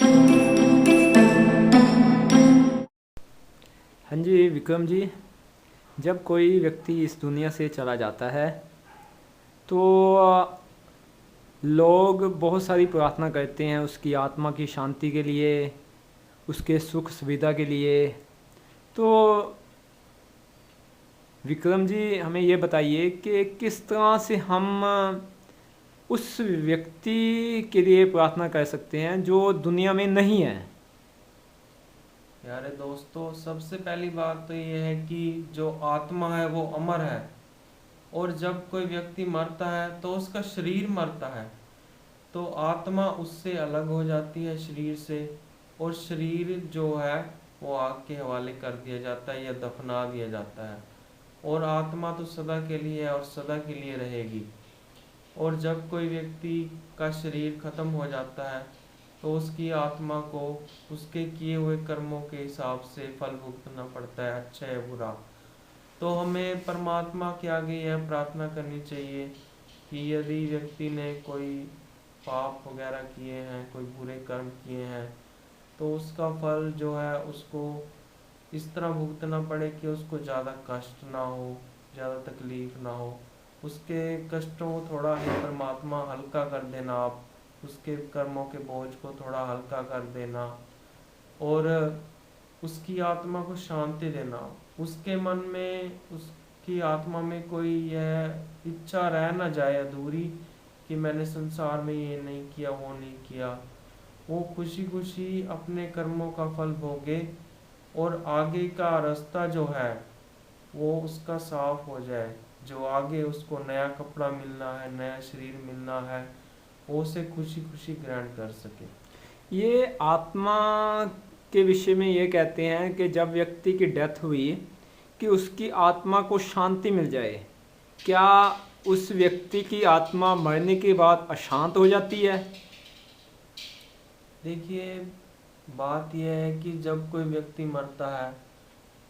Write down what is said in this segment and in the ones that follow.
हाँ जी विक्रम जी। जब कोई व्यक्ति इस दुनिया से चला जाता है तो लोग बहुत सारी प्रार्थना करते हैं उसकी आत्मा की शांति के लिए, उसके सुख सुविधा के लिए। तो विक्रम जी हमें ये बताइए कि किस तरह से हम उस व्यक्ति के लिए प्रार्थना कर सकते हैं जो दुनिया में नहीं है। यारे दोस्तों, सबसे पहली बात तो ये है कि जो आत्मा है वो अमर है। और जब कोई व्यक्ति मरता है तो उसका शरीर मरता है, तो आत्मा उससे अलग हो जाती है शरीर से। और शरीर जो है वो आग के हवाले कर दिया जाता है या दफना दिया जाता है। और आत्मा तो सदा के लिए है और सदा के लिए रहेगी। और जब कोई व्यक्ति का शरीर खत्म हो जाता है तो उसकी आत्मा को उसके किए हुए कर्मों के हिसाब से फल भुगतना पड़ता है, अच्छा या बुरा। तो हमें परमात्मा के आगे यह प्रार्थना करनी चाहिए कि यदि व्यक्ति ने कोई पाप वगैरह किए हैं, कोई बुरे कर्म किए हैं, तो उसका फल जो है उसको इस तरह भुगतना पड़े कि उसको ज़्यादा कष्ट ना हो, ज़्यादा तकलीफ ना हो। उसके कष्टों को थोड़ा ही परमात्मा हल्का कर देना, आप उसके कर्मों के बोझ को थोड़ा हल्का कर देना। और उसकी आत्मा को शांति देना। उसके मन में, उसकी आत्मा में कोई यह इच्छा रह ना जाए अधूरी कि मैंने संसार में ये नहीं किया, वो नहीं किया। वो खुशी खुशी अपने कर्मों का फल भोगे और आगे का रास्ता जो है वो उसका साफ हो जाए। जो आगे उसको नया कपड़ा मिलना है, नया शरीर मिलना है, वो उसे खुशी खुशी ग्रहण कर सके। ये आत्मा के विषय में ये कहते हैं कि जब व्यक्ति की डेथ हुई कि उसकी आत्मा को शांति मिल जाए। क्या उस व्यक्ति की आत्मा मरने के बाद अशांत हो जाती है? देखिए, बात यह है कि जब कोई व्यक्ति मरता है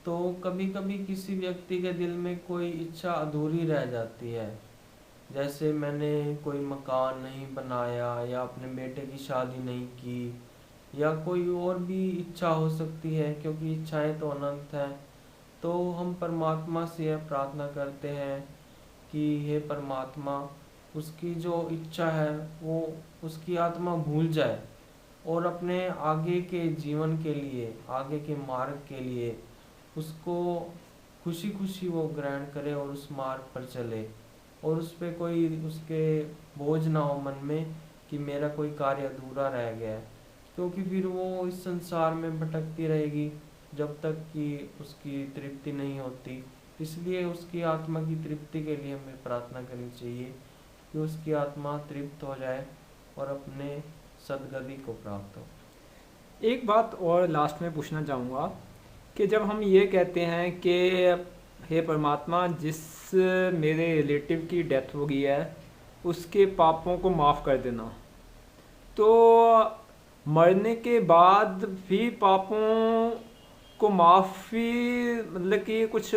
तो कभी कभी किसी व्यक्ति के दिल में कोई इच्छा अधूरी रह जाती है। जैसे मैंने कोई मकान नहीं बनाया, या अपने बेटे की शादी नहीं की, या कोई और भी इच्छा हो सकती है, क्योंकि इच्छाएं तो अनंत हैं। तो हम परमात्मा से यह प्रार्थना करते हैं कि हे परमात्मा, उसकी जो इच्छा है वो उसकी आत्मा भूल जाए और अपने आगे के जीवन के लिए, आगे के मार्ग के लिए उसको खुशी खुशी वो ग्रहण करे और उस मार्ग पर चले। और उस पे कोई उसके बोझ ना हो मन में कि मेरा कोई कार्य अधूरा रह गया है। क्योंकि फिर वो इस संसार में भटकती रहेगी जब तक कि उसकी तृप्ति नहीं होती। इसलिए उसकी आत्मा की तृप्ति के लिए हमें प्रार्थना करनी चाहिए कि उसकी आत्मा तृप्त हो जाए और अपने सदगति को प्राप्त हो। एक बात और लास्ट में पूछना चाहूँगा कि जब हम ये कहते हैं कि हे परमात्मा, जिस मेरे रिलेटिव की डेथ हो गई है उसके पापों को माफ़ कर देना, तो मरने के बाद भी पापों को माफ़ी, मतलब कि कुछ,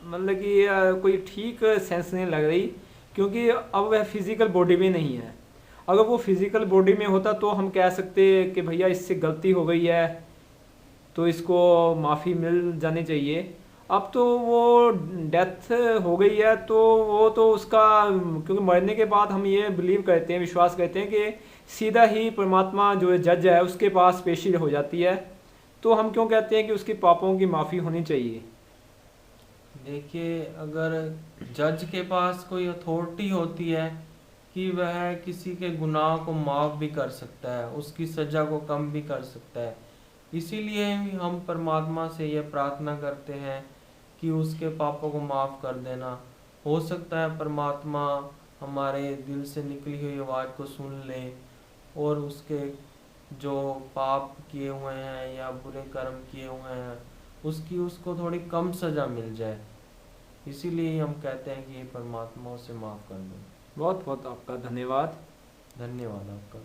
मतलब कि कोई ठीक सेंस नहीं लग रही। क्योंकि अब वह फिज़िकल बॉडी में नहीं है। अगर वो फिज़िकल बॉडी में होता तो हम कह सकते कि भैया इससे गलती हो गई है तो इसको माफ़ी मिल जानी चाहिए। अब तो वो डेथ हो गई है तो वो तो उसका, क्योंकि मरने के बाद हम ये बिलीव करते हैं, विश्वास करते हैं कि सीधा ही परमात्मा जो जज है उसके पास पेशी हो जाती है। तो हम क्यों कहते हैं कि उसके पापों की माफ़ी होनी चाहिए? देखिए, अगर जज के पास कोई अथॉरिटी होती है कि वह किसी के गुनाह को माफ़ भी कर सकता है, उसकी सज़ा को कम भी कर सकता है, इसीलिए हम परमात्मा से यह प्रार्थना करते हैं कि उसके पापों को माफ़ कर देना। हो सकता है परमात्मा हमारे दिल से निकली हुई आवाज़ को सुन ले और उसके जो पाप किए हुए हैं या बुरे कर्म किए हुए हैं उसकी उसको थोड़ी कम सज़ा मिल जाए। इसीलिए हम कहते हैं कि ये परमात्मा उसे माफ़ कर दो। बहुत बहुत आपका धन्यवाद। धन्यवाद आपका।